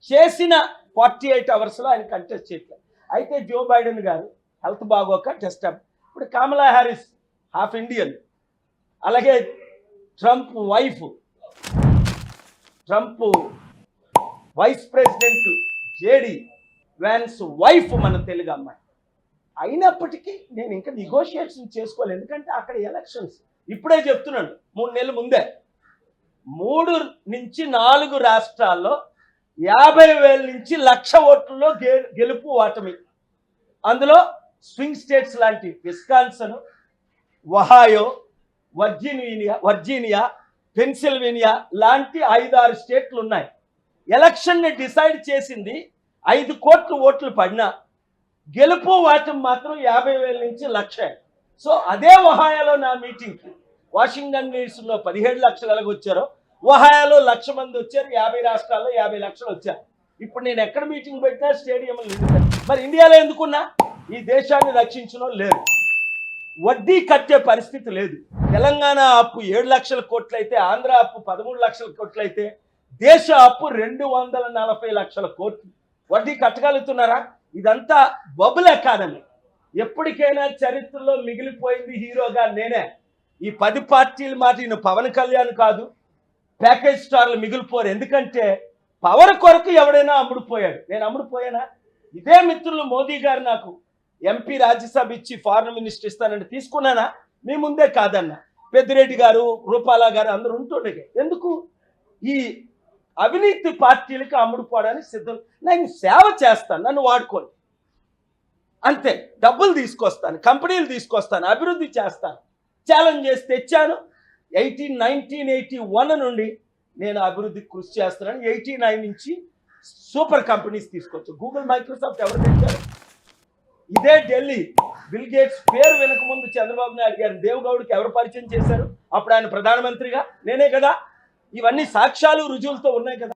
చేసిన 48 అవర్స్లో ఆయన కంటెస్ట్ చేయట్లేదు. అయితే జో బైడెన్ గారు హెల్త్ బాగోక టెస్ట్ ఇప్పుడు కమలా హ్యారిస్ హాఫ్ ఇండియన్, అలాగే Trump vice president JD Vance wife మన తెలుగు అమ్మాయి. అయినప్పటికీ నేను ఇంకా నెగోషియేషన్ చేసుకోవాలి, ఎందుకంటే అక్కడ ఎలక్షన్స్. ఇప్పుడే చెప్తున్నాను, 3 నెలల ముందే 3 నుంచి 4 రాష్ట్రాల్లో 50,000 నుంచి 1,00,000 ఓట్లలో గెలుపు ఓటమి. అందులో స్వింగ్ స్టేట్స్ లాంటి విస్కాన్సన్, ఒహాయో, వర్జీనియా, పెన్సిల్వేనియా లాంటి 5-6 స్టేట్లు ఉన్నాయి. ఎలక్షన్ని డిసైడ్ చేసింది 5 కోట్ల ఓట్లు పడినా గెలుపు ఓటమి మాత్రం 50,000 నుంచి 1,00,000. సో అదే ఒహాయోలో నా మీటింగ్కి వాషింగ్టన్ డీసీలో 17 లక్షలు ఎలాగ వచ్చారో ఒహాయోలో 1,00,000 మంది వచ్చారు. 50 రాష్ట్రాల్లో 50 లక్షలు వచ్చారు. ఇప్పుడు నేను ఎక్కడ మీటింగ్ పెట్టినా స్టేడియంలు నిండుతాయి. మరి ఇండియాలో ఎందుకున్నా ఈ దేశాన్ని రక్షించడం లేదు, వడ్డీ కట్టే పరిస్థితి లేదు. తెలంగాణ అప్పు 7 లక్షల కోట్లు అయితే, ఆంధ్ర అప్పు 13 లక్షల కోట్లు అయితే, దేశ అప్పు 240 లక్షల కోట్లు. వడ్డీ కట్టగలుగుతున్నారా? ఇదంతా బబుల్ ఎకానమీ. ఎప్పటికైనా చరిత్రలో మిగిలిపోయింది హీరోగా నేనే. ఈ 10 పార్టీల మాట ఈయన పవన్ కళ్యాణ్ కాదు, ప్యాకేజ్ స్టార్లు మిగిలిపోరు. ఎందుకంటే పవర్ కొరకు ఎవడైనా అమ్ముడుపోయాడు. నేను అమ్ముడుపోయానా? ఇదే మిత్రులు మోదీ గారు నాకు ఎంపీ రాజ్యసభ ఇచ్చి ఫారెన్ మినిస్టర్ ఇస్తానంటే తీసుకున్నానా? మీ ముందే కాదన్నా. పెద్దిరెడ్డి గారు, రూపాలా గారు అందరూ ఉంటుండే. ఎందుకు? ఈ అవినీతి పార్టీలకు అమ్ముడుపోవడానికి సిద్ధం. నేను సేవ చేస్తాను, నన్ను వాడుకోండి అంతే. డబ్బులు తీసుకొస్తాను, కంపెనీలు తీసుకొస్తాను, అభివృద్ధి చేస్తాను. ఛాలెంజ్ చేసి తెచ్చాను. 1981 నుండి నేను అభివృద్ధికి కృషి చేస్తున్నాను. 89 నుంచి సూపర్ కంపెనీస్ తీసుకొచ్చు. గూగుల్, మైక్రోసాఫ్ట్ ఎవరు తెచ్చారు? ఇదే ఢిల్లీ బిల్ గేట్స్ పేరు వెనక ముందు చంద్రబాబు నాయుడు గారు దేవగౌడ్కి ఎవరు పరిచయం చేశారు? అప్పుడు ఆయన ప్రధానమంత్రిగా నేనే కదా. ఇవన్నీ సాక్ష్యాలు రుజువులతో ఉన్నాయి కదా.